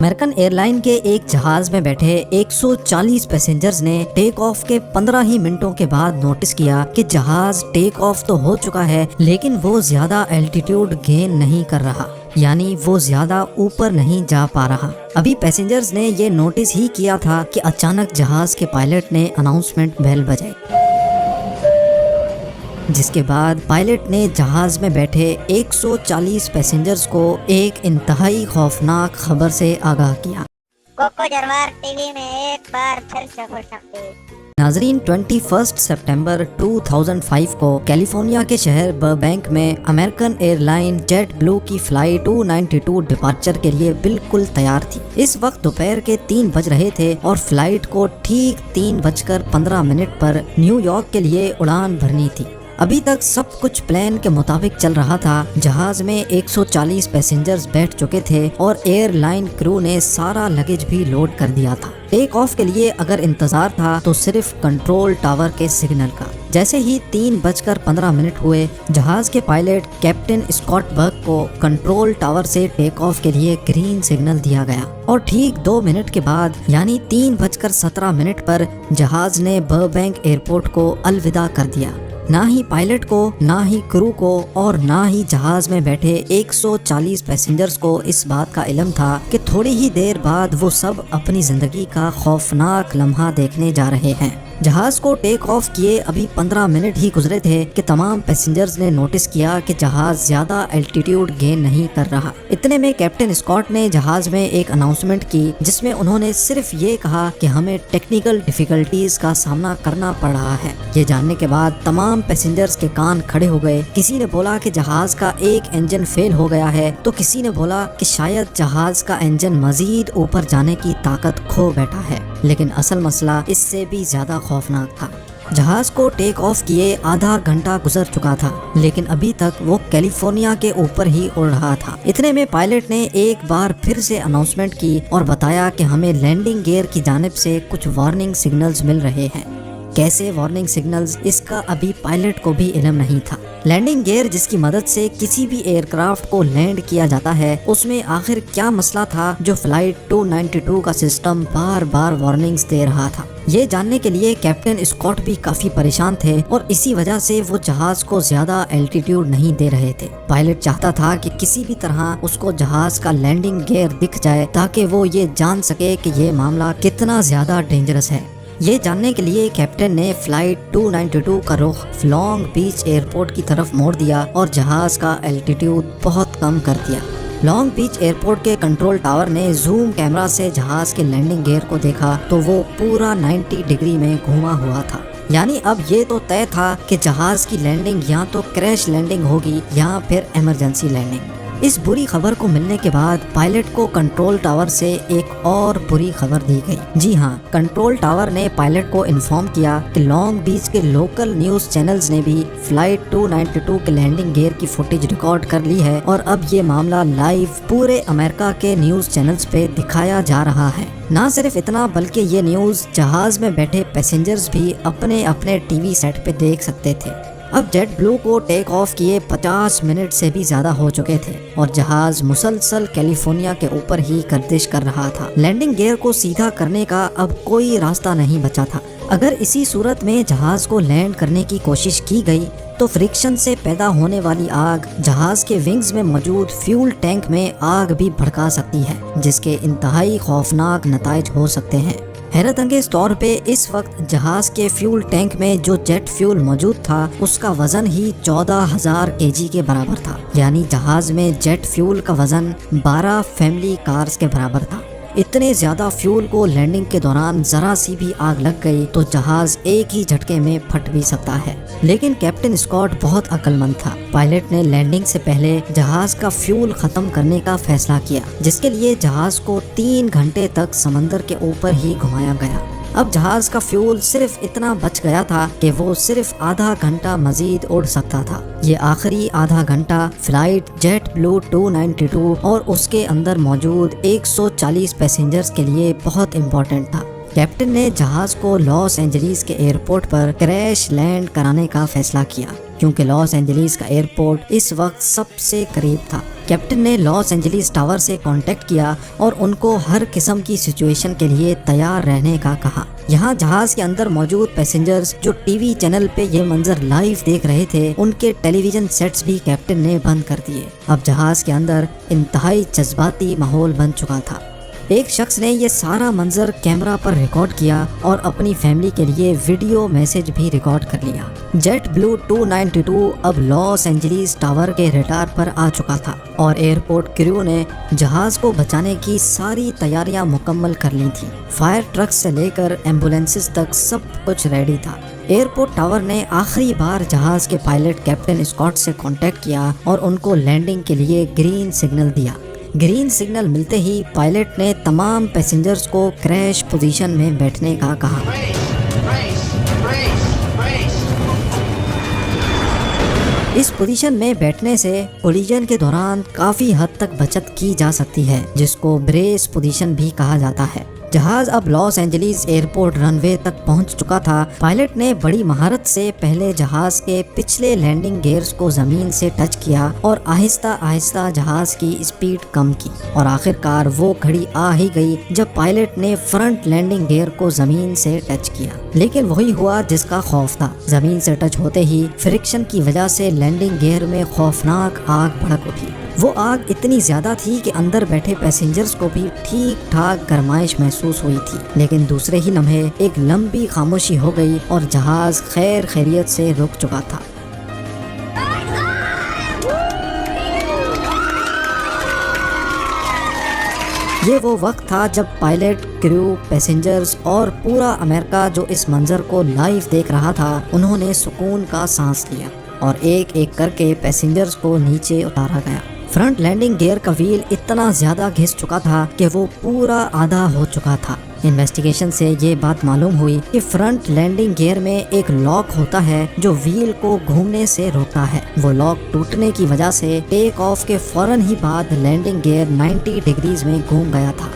American air line کے ایک جہاز میں بیٹھے 140 پیسنجرز نے ٹیک آف کے 15 ہی منٹوں کے بعد نوٹس کیا کہ جہاز ٹیک آف تو ہو چکا ہے لیکن وہ زیادہ الٹیٹیوڈ گین نہیں کر رہا، یعنی وہ زیادہ اوپر نہیں جا پا رہا۔ ابھی پیسنجرز نے یہ نوٹس ہی کیا تھا کہ اچانک جہاز کے پائلٹ نے اناؤنسمنٹ بیل بجائی، جس کے بعد پائلٹ نے جہاز میں بیٹھے 140 پیسنجرز کو ایک انتہائی خوفناک خبر سے آگاہ کیا۔ کوکو جروار ٹی وی میں ایک بار پھر سے خوش آمدید۔ ناظرین، 21 سپٹمبر 2005 کو کیلیفورنیا کے شہر بربینک میں امریکن ایئر لائن جیٹ بلو کی فلائٹ 292 ڈپارچر کے لیے بالکل تیار تھی۔ اس وقت دوپہر کے 3 بج رہے تھے اور فلائٹ کو ٹھیک 3:15 پر نیو یارک کے لیے اڑان بھرنی تھی۔ ابھی تک سب کچھ پلان کے مطابق چل رہا تھا۔ جہاز میں 140 پیسنجرز بیٹھ چکے تھے اور ایئر لائن کرو نے سارا لگیج بھی لوڈ کر دیا تھا۔ ٹیک آف کے لیے اگر انتظار تھا تو صرف کنٹرول ٹاور کے سگنل کا۔ جیسے ہی 3:15 ہوئے، جہاز کے پائلٹ کیپٹن اسکاٹ برک کو کنٹرول ٹاور سے ٹیک آف کے لیے گرین سگنل دیا گیا اور ٹھیک 2 منٹ کے بعد یعنی 3:17 پر جہاز نے بربینک ایئرپورٹ کو الوداع کر دیا۔ نہ ہی پائلٹ کو، نہ ہی کرو کو اور نہ ہی جہاز میں بیٹھے 140 پیسنجرز کو اس بات کا علم تھا کہ تھوڑی ہی دیر بعد وہ سب اپنی زندگی کا خوفناک لمحہ دیکھنے جا رہے ہیں۔ جہاز کو ٹیک آف کیے ابھی 15 منٹ ہی گزرے تھے کہ تمام پیسنجرز نے نوٹس کیا کہ جہاز زیادہ الٹیٹیوڈ گین نہیں کر رہا۔ اتنے میں کیپٹن اسکاٹ نے جہاز میں ایک اناؤنسمنٹ کی جس میں انہوں نے صرف یہ کہا کہ ہمیں ٹیکنیکل ڈیفیکلٹیز کا سامنا کرنا پڑ رہا ہے۔ یہ جاننے کے بعد تمام پیسنجرز کے کان کھڑے ہو گئے۔ کسی نے بولا کہ جہاز کا ایک انجن فیل ہو گیا ہے تو کسی نے بولا کہ شاید جہاز کا انجن مزید اوپر جانے کی طاقت کھو بیٹھا ہے، لیکن اصل مسئلہ اس سے بھی زیادہ خوفناک تھا۔ جہاز کو ٹیک آف کیے آدھا گھنٹہ گزر چکا تھا لیکن ابھی تک وہ کیلیفورنیا کے اوپر ہی اڑ رہا تھا۔ اتنے میں پائلٹ نے ایک بار پھر سے اناؤنسمنٹ کی اور بتایا کہ ہمیں لینڈنگ گیئر کی جانب سے کچھ وارننگ سگنلز مل رہے ہیں۔ کیسے وارننگ سگنلز، اس کا ابھی پائلٹ کو بھی علم نہیں تھا۔ لینڈنگ گیئر جس کی مدد سے کسی بھی ایئر کرافٹ کو لینڈ کیا جاتا ہے، اس میں آخر کیا مسئلہ تھا جو فلائٹ 292 کا سسٹم بار بار وارننگز دے رہا تھا؟ یہ جاننے کے لیے کیپٹن اسکاٹ بھی کافی پریشان تھے اور اسی وجہ سے وہ جہاز کو زیادہ الٹیٹیوڈ نہیں دے رہے تھے۔ پائلٹ چاہتا تھا کہ کسی بھی طرح اس کو جہاز کا لینڈنگ گیئر دکھ جائے تاکہ وہ یہ جان سکے کہ یہ معاملہ کتنا زیادہ ڈینجرس ہے۔ یہ جاننے کے لیے کیپٹن نے فلائٹ 292 کا رخ لانگ بیچ ایئرپورٹ کی طرف موڑ دیا اور جہاز کا الٹیٹیوڈ بہت کم کر دیا۔ لانگ بیچ ایئرپورٹ کے کنٹرول ٹاور نے زوم کیمرہ سے جہاز کے لینڈنگ گیئر کو دیکھا تو وہ پورا 90 ڈگری میں گھوما ہوا تھا، یعنی اب یہ تو طے تھا کہ جہاز کی لینڈنگ یا تو کریش لینڈنگ ہوگی یا پھر ایمرجنسی لینڈنگ۔ اس بری خبر کو ملنے کے بعد پائلٹ کو کنٹرول ٹاور سے ایک اور بری خبر دی گئی۔ جی ہاں، کنٹرول ٹاور نے پائلٹ کو انفارم کیا کہ لانگ بیچ کے لوکل نیوز چینلز نے بھی فلائٹ 292 کے لینڈنگ گیئر کی فوٹیج ریکارڈ کر لی ہے اور اب یہ معاملہ لائیو پورے امریکہ کے نیوز چینلز پہ دکھایا جا رہا ہے۔ نہ صرف اتنا بلکہ یہ نیوز جہاز میں بیٹھے پیسنجرز بھی اپنے اپنے ٹی وی سیٹ پہ دیکھ سکتے تھے۔ اب جیٹ بلو کو ٹیک آف کیے 50 منٹ سے بھی زیادہ ہو چکے تھے اور جہاز مسلسل کیلیفورنیا کے اوپر ہی گردش کر رہا تھا۔ لینڈنگ گیئر کو سیدھا کرنے کا اب کوئی راستہ نہیں بچا تھا۔ اگر اسی صورت میں جہاز کو لینڈ کرنے کی کوشش کی گئی تو فرکشن سے پیدا ہونے والی آگ جہاز کے ونگز میں موجود فیول ٹینک میں آگ بھی بھڑکا سکتی ہے، جس کے انتہائی خوفناک نتائج ہو سکتے ہیں۔ حیرت انگیز طور پہ اس وقت جہاز کے فیول ٹینک میں جو جیٹ فیول موجود تھا اس کا وزن ہی 14,000 kg کے برابر تھا، یعنی جہاز میں جیٹ فیول کا وزن 12 فیملی کارز کے برابر تھا۔ اتنے زیادہ فیول کو لینڈنگ کے دوران ذرا سی بھی آگ لگ گئی تو جہاز ایک ہی جھٹکے میں پھٹ بھی سکتا ہے۔ لیکن کیپٹن اسکاٹ بہت عقل مند تھا۔ پائلٹ نے لینڈنگ سے پہلے جہاز کا فیول ختم کرنے کا فیصلہ کیا، جس کے لیے جہاز کو 3 گھنٹے تک سمندر کے اوپر ہی گھمایا گیا۔ اب جہاز کا فیول صرف اتنا بچ گیا تھا کہ وہ صرف آدھا گھنٹہ مزید اڑ سکتا تھا۔ یہ آخری آدھا گھنٹہ فلائٹ جیٹ بلو 292 اور اس کے اندر موجود 140 پیسنجرز کے لیے بہت امپورٹنٹ تھا۔ کیپٹن نے جہاز کو لاس اینجلیس کے ایئرپورٹ پر کریش لینڈ کرانے کا فیصلہ کیا۔ کیونکہ لاس اینجلیس کا ایئرپورٹ اس وقت سب سے قریب تھا۔ کیپٹن نے لاس اینجلیس ٹاور سے کانٹیکٹ کیا اور ان کو ہر قسم کی سچویشن کے لیے تیار رہنے کا کہا۔ یہاں جہاز کے اندر موجود پیسنجرز جو ٹی وی چینل پہ یہ منظر لائیو دیکھ رہے تھے، ان کے ٹیلی ویژن سیٹس بھی کیپٹن نے بند کر دیے۔ اب جہاز کے اندر انتہائی جذباتی ماحول بن چکا تھا۔ ایک شخص نے یہ سارا منظر کیمرہ پر ریکارڈ کیا اور اپنی فیملی کے لیے ویڈیو میسج بھی ریکارڈ کر لیا۔ جیٹ بلو 292 اب لاس اینجلیس ٹاور کے ریڈار پر آ چکا تھا اور ایئرپورٹ کریو نے جہاز کو بچانے کی ساری تیاریاں مکمل کر لی تھیں۔ فائر ٹرک سے لے کر ایمبولینسز تک سب کچھ ریڈی تھا۔ ایئرپورٹ ٹاور نے آخری بار جہاز کے پائلٹ کیپٹن اسکاٹ سے کانٹیکٹ کیا اور ان کو لینڈنگ کے لیے گرین سگنل دیا۔ گرین سگنل ملتے ہی پائلٹ نے تمام پیسنجرز کو کریش پوزیشن میں بیٹھنے کا کہا۔ اس پوزیشن میں بیٹھنے سے کولیجن کے دوران کافی حد تک بچت کی جا سکتی ہے، جس کو بریس پوزیشن بھی کہا جاتا ہے۔ جہاز اب لاس اینجلیس ایئرپورٹ رن وے تک پہنچ چکا تھا۔ پائلٹ نے بڑی مہارت سے پہلے جہاز کے پچھلے لینڈنگ گیئرز کو زمین سے ٹچ کیا اور آہستہ آہستہ جہاز کی اسپیڈ کم کی، اور آخرکار وہ گھڑی آ ہی گئی جب پائلٹ نے فرنٹ لینڈنگ گیئر کو زمین سے ٹچ کیا۔ لیکن وہی ہوا جس کا خوف تھا۔ زمین سے ٹچ ہوتے ہی فرکشن کی وجہ سے لینڈنگ گیئر میں خوفناک آگ بھڑک اٹھی۔ وہ آگ اتنی زیادہ تھی کہ اندر بیٹھے پیسنجرز کو بھی ٹھیک ٹھاک گرمائش محسوس ہوئی تھی، لیکن دوسرے ہی لمحے ایک لمبی خاموشی ہو گئی اور جہاز خیر خیریت سے رک چکا تھا۔ یہ وہ وقت تھا جب پائلٹ، کریو، پیسنجرز اور پورا امریکہ جو اس منظر کو لائیو دیکھ رہا تھا، انہوں نے سکون کا سانس لیا اور ایک ایک کر کے پیسنجرز کو نیچے اتارا گیا۔ فرنٹ لینڈنگ گیئر کا ویل اتنا زیادہ گھس چکا تھا کہ وہ پورا آدھا ہو چکا تھا۔ انویسٹیگیشن سے یہ بات معلوم ہوئی کہ فرنٹ لینڈنگ گیئر میں ایک لاک ہوتا ہے جو ویل کو گھومنے سے روکتا ہے۔ وہ لاک ٹوٹنے کی وجہ سے ٹیک آف کے فوراً ہی بعد لینڈنگ گیئر 90 ڈگریز میں گھوم گیا تھا۔